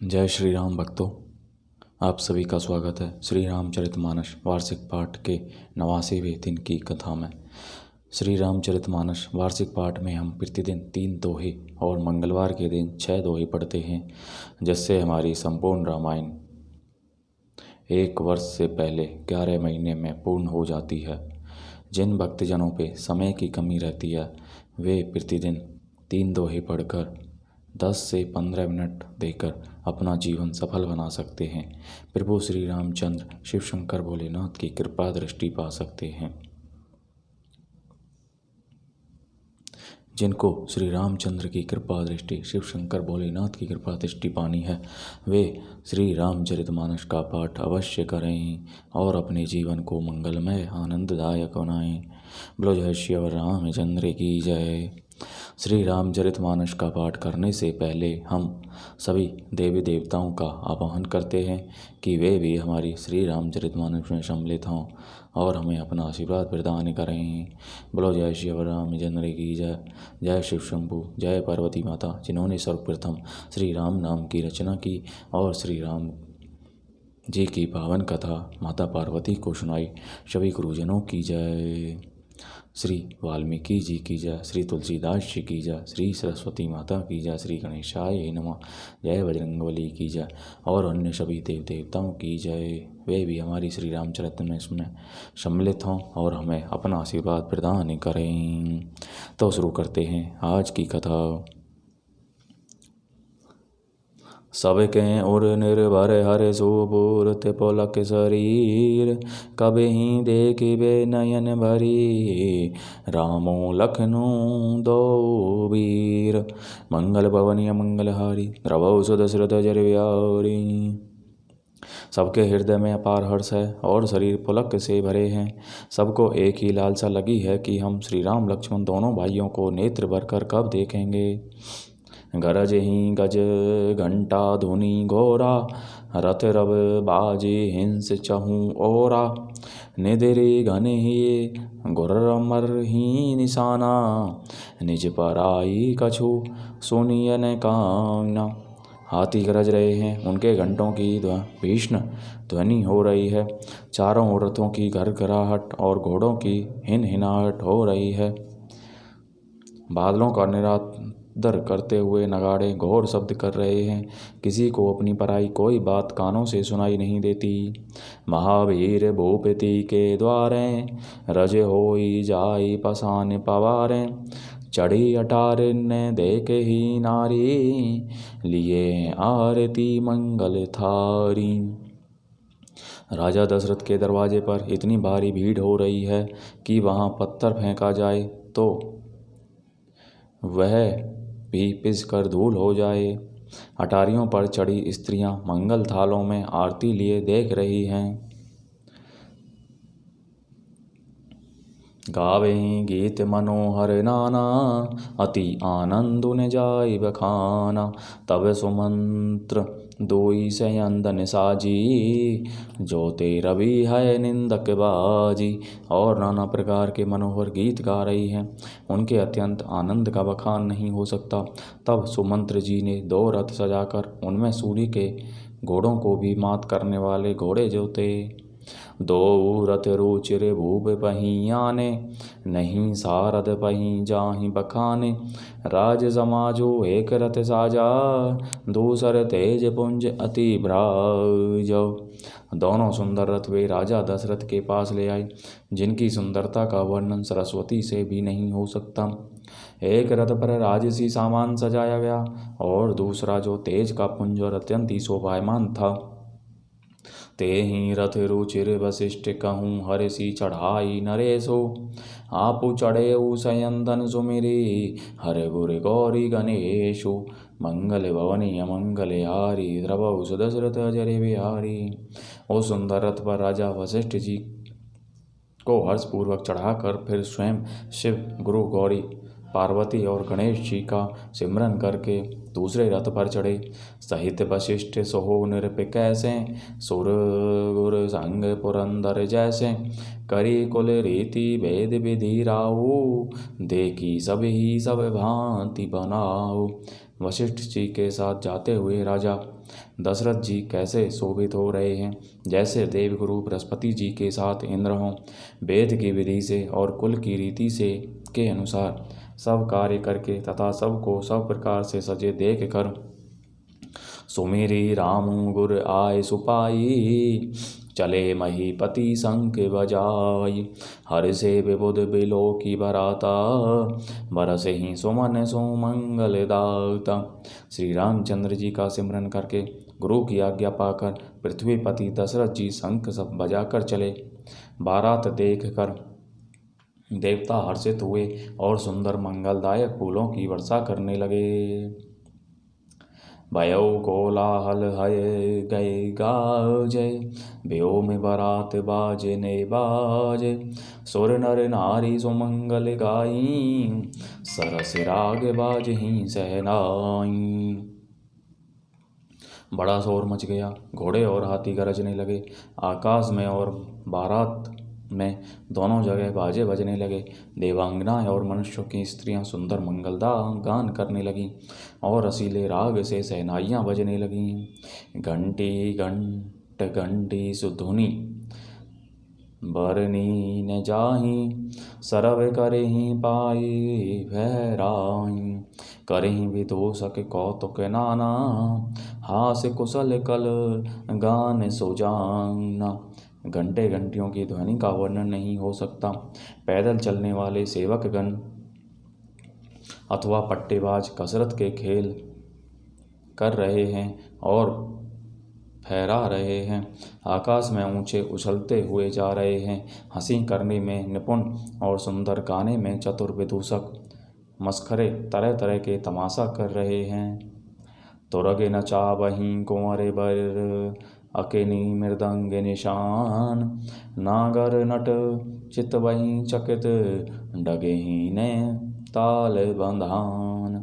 जय श्री राम भक्तों, आप सभी का स्वागत है श्री रामचरितमानस वार्षिक पाठ के 89वें दिन की कथा में। श्री रामचरितमानस वार्षिक पाठ में हम प्रतिदिन 3 दोहे और मंगलवार के दिन 6 दोहे पढ़ते हैं, जिससे हमारी संपूर्ण रामायण 1 वर्ष से पहले 11 महीने में पूर्ण हो जाती है। जिन भक्तजनों पे समय की कमी रहती है वे प्रतिदिन 3 दोहे पढ़कर 10 से 15 मिनट देकर अपना जीवन सफल बना सकते हैं। प्रभु श्री रामचंद्र शिव शंकर भोलेनाथ की कृपा दृष्टि पा सकते हैं। जिनको श्री रामचंद्र की कृपा दृष्टि, शिव शंकर भोलेनाथ की कृपा दृष्टि पानी है, वे श्री रामचरितमानस का पाठ अवश्य करें और अपने जीवन को मंगलमय आनंददायक बनाएं। बोलो जय श्री रामचंद्र की जय। श्री रामचरितमानस का पाठ करने से पहले हम सभी देवी देवताओं का आवाहन करते हैं कि वे भी हमारी श्री रामचरितमानस में सम्मिलित हों और हमें अपना आशीर्वाद प्रदान करें। बोलो जय श्री रामचंद्र की जय। जय शिव शंभु, जय पार्वती माता, जिन्होंने सर्वप्रथम श्री राम नाम की रचना की और श्री राम जी की पावन कथा माता पार्वती को सुनाई। सभी गुरुजनों की जय। श्री वाल्मीकि जी की जय, श्री तुलसीदास जी की जय, श्री सरस्वती माता की जय, श्री गणेशाय नमः, जय बजरंगबली की जय और अन्य सभी देव देवताओं की जय। वे भी हमारी श्री रामचरितमानस में सम्मिलित हों और हमें अपना आशीर्वाद प्रदान करें। तो शुरू करते हैं आज की कथा। सबके उर निर्भर हर सुपूर्त पुलक शरीर, कबहि देखिबे नयन भरी, रामो लखनऊ दो वीर। मंगल भवनीय मंगलहारी, द्रवौ सुदशरथ जर व्यारी। सबके हृदय में अपार हर्ष है और शरीर पुलक से भरे हैं। सबको एक ही लालसा लगी है कि हम श्री राम लक्ष्मण दोनों भाइयों को नेत्र भरकर कब देखेंगे। गरज ही गज घंटा धुनि घोरा, रथ रव बाजे हिंस चहूँ ओरा। निदिरि घन ही घुरमर ही निशाना, निज पराई कछु सुनिय न कामना। हाथी गरज रहे हैं, उनके घंटों की भीषण ध्वनि हो रही है। चारों ओर रथों की घरघराहट और घोड़ों की हिनहिनाहट हो रही है। बादलों का निरादर करते हुए नगाड़े घोर शब्द कर रहे हैं। किसी को अपनी पराई कोई बात कानों से सुनाई नहीं देती। महावीर भूपति के द्वारे, रज होई जाई पसान पवारें। चढ़ी अटार ने देख ही नारी, लिए आरती मंगल थारी। राजा दशरथ के दरवाजे पर इतनी भारी भीड़ हो रही है कि वहाँ पत्थर फेंका जाए तो वह भी पिस कर धूल हो जाए। अटारियों पर चढ़ी स्त्रियां मंगल थालों में आरती लिए देख रही हैं। गावे गीत मनोहर नाना, अति आनंदुन जाय बखाना। तब सुमंत्र दोई सयंदन साजी, जोते रवि है निंदक बाजी। और नाना प्रकार के मनोहर गीत गा रही हैं। उनके अत्यंत आनंद का बखान नहीं हो सकता। तब सुमंत्र जी ने 2 रथ सजाकर उनमें सूर्य के घोड़ों को भी मात करने वाले घोड़े जोते। 2 रथ रुचिर भूप पहियाने, नहीं सारद पही जाहि बखाने। राज समाजो एक रथ साजा, दूसर तेज पुंज अति भ्राजो। दोनों सुंदर रथ वे राजा दशरथ के पास ले आए, जिनकी सुंदरता का वर्णन सरस्वती से भी नहीं हो सकता। एक रथ पर राजसी सामान सजाया गया और दूसरा जो तेज का पुंज और अत्यंत ही शोभायमान था। ते ही रथ रुचिर वशिष्ठ कहूँ, हर्षि चढ़ाई नरेशो। आपु चढ़े सयंदन सुमिरी, हर गुर गौरी गणेशो। मंगल भवनी अमंगल हारी, द्रवौ सुदशरथ जर बिहारी। उस सुंदर रथ पर राजा वशिष्ठ जी को हर्षपूर्वक चढ़ाकर फिर स्वयं शिव, गुरु गौरी, पार्वती और गणेश जी का सिमरन करके दूसरे रथ पर चढ़े। सहित वशिष्ठ सोहो नृप कैसे, सुर गुर संग पुरंदर जैसे। करी कुल रीति भेद विधि राऊ, देखी सब ही सब भांति बनाओ। वशिष्ठ जी के साथ जाते हुए राजा दशरथ जी कैसे शोभित हो रहे हैं, जैसे देवगुरु बृहस्पति जी के साथ इंद्र हों। वेद की विधि से और कुल की रीति से के अनुसार सब कार्य करके तथा सबको सब प्रकार से सजे देख कर सुमेरी राम गुर आय सुपाई, चले महीपति शंख बजाई। हर से विबुध बिलो की बराता, बरस ही सुमन सुमंगल दाता। श्री रामचंद्र जी का सिमरन करके गुरु की आज्ञा पाकर पृथ्वीपति दशरथ जी शंख सब बजाकर चले। बारात देख कर देवता हर्षित हुए और सुंदर मंगलदायक फूलों की वर्षा करने लगे। भयो कोलाहल हय गए गाजे, भयो में बारात बाजे ने बाजे। सुर नर नारी सुमंगल गाई, सरस राग बाज ही सहनाई। बड़ा शोर मच गया, घोड़े और हाथी गरजने लगे। आकाश में और बारात में दोनों जगह बाजे बजने लगे। देवांगनाएं और मनुष्यों की स्त्रियां सुंदर गान करने लगीं और रसीले राग से सहनाइयाँ बजने लगीं। घंटी घंट घंटी सुधुनी बरनी न जाही, सरव करही पाई भैराई। करही विदूषक कौतुक नाना, हास कुशल कल गान सुजाना। घंटे घंटियों की ध्वनि का वर्णन नहीं हो सकता। पैदल चलने वाले सेवकगण अथवा पट्टेबाज कसरत के खेल कर रहे हैं और फहरा रहे हैं। आकाश में ऊंचे उछलते हुए जा रहे हैं। हंसी करने में निपुण और सुंदर गाने में चतुर विदूषक मस्खरे तरह तरह के तमाशा कर रहे हैं। तुरग नचावहीं कुंवर बर, अकिनी मृदंग निशान। नागर नट चितवहीं चकित, डगेहीं ने ताल बंधान।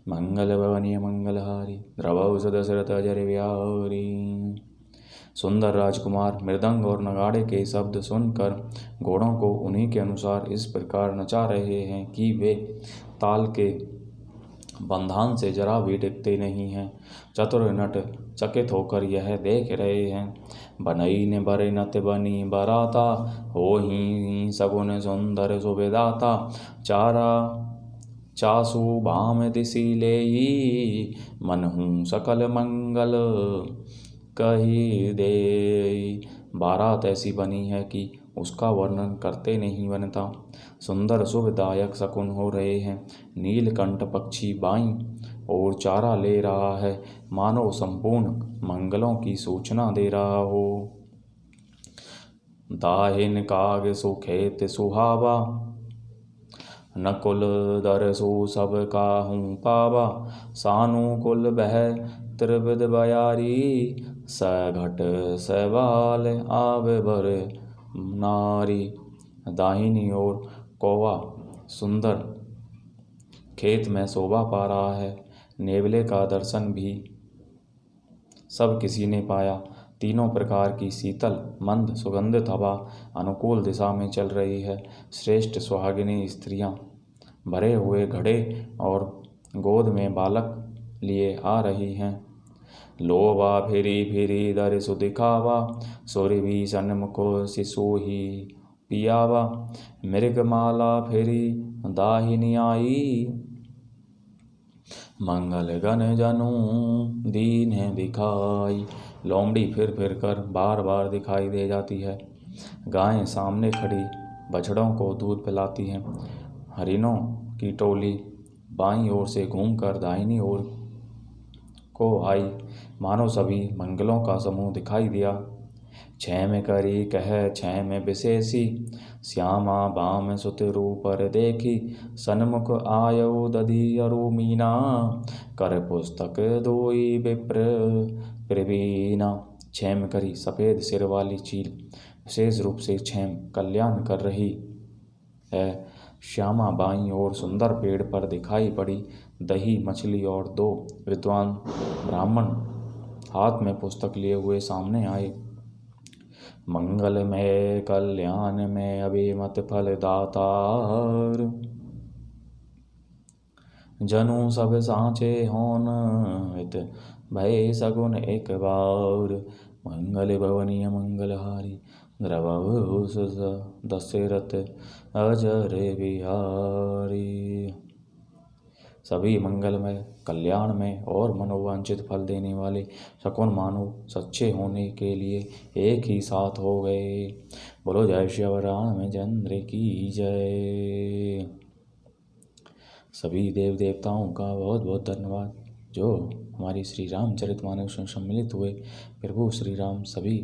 मंगल भवनीय मंगलहारी, द्रवौ दशरथ अजर बिहारी। सुंदर राजकुमार मृदंग और नगाड़े के शब्द सुनकर घोड़ों को उन्हीं के अनुसार इस प्रकार नचा रहे हैं कि वे ताल के बंधान से जरा भी डिगते नहीं हैं। चतुर नट चकित होकर यह देख रहे हैं। बनई ने बरे नत बनी बराता, हो ही सगुन सुंदर सुविदाता। चारा चासु भाम दिसी लेई, मनहु सकल मंगल कही दे। बारात ऐसी बनी है कि उसका वर्णन करते नहीं बनता। सुंदर शुभदायक शकुन हो रहे हैं। नीलकंठ पक्षी बाईं और चारा ले रहा है, मानो संपूर्ण मंगलों की सूचना दे रहा हो। दाहिन काग सुखेत सुहावा, नकुल दरसु सब काहू पावा। सानुकुल बह त्रिविध बयारी, सघट सवाल आवे बर नारी। दाहिनी ओर कौवा सुंदर खेत में शोभा पा रहा है। नेवले का दर्शन भी सब किसी ने पाया। तीनों प्रकार की शीतल मंद सुगंधित हवा अनुकूल दिशा में चल रही है। श्रेष्ठ सुहागिनी स्त्रियां भरे हुए घड़े और गोद में बालक लिए आ रही हैं। लोबा फिरी फिरी दर सुदिखावा, सुरभि सन्मुखो शिशु ही पियावा। मृगमाला फिरी दाहिनी आई, मंगल गण जनु दीन दिखाई। लोमड़ी फिर फिर कर बार बार दिखाई दे जाती है। गायें सामने खड़ी बछड़ों को दूध पिलाती हैं। हरिणों की टोली बाईं ओर से घूमकर दाहिनी ओर को आई, मानो सभी मंगलों का समूह दिखाई दिया। क्षैम करी कह क्षैम विशेषी, श्यामा बाम सुत रूपर देखी। सन्मुख आयो दधी अरु मीना, कर पुस्तक दोई विप्र प्रवीणा। क्षैम करी सफेद सिर वाली चील विशेष रूप से क्षैम कल्याण कर रही है। श्यामा बाईं ओर सुंदर पेड़ पर दिखाई पड़ी। दही मछली और दो विद्वान ब्राह्मण हाथ में पुस्तक लिए हुए सामने आए। मंगल में कल्याण में अभिमत फल दातार, जनु सब साँचे होन हित भय सगुन एक बार। मंगल भवनीय मंगलहारी द्रवहु दशरथ अजर बिहारी। सभी मंगलमय, कल्याणमय और मनोवांछित फल देने वाले शकुन मानव सच्चे होने के लिए एक ही साथ हो गए। बोलो जय श्री रामचंद्र की जय। सभी देव देवताओं का बहुत बहुत धन्यवाद जो हमारी श्री रामचरितमानस में सम्मिलित हुए। प्रभु श्री राम सभी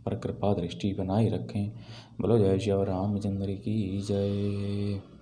पर कृपा दृष्टि बनाए रखें। बोलो जय श्री रामचंद्र की जय।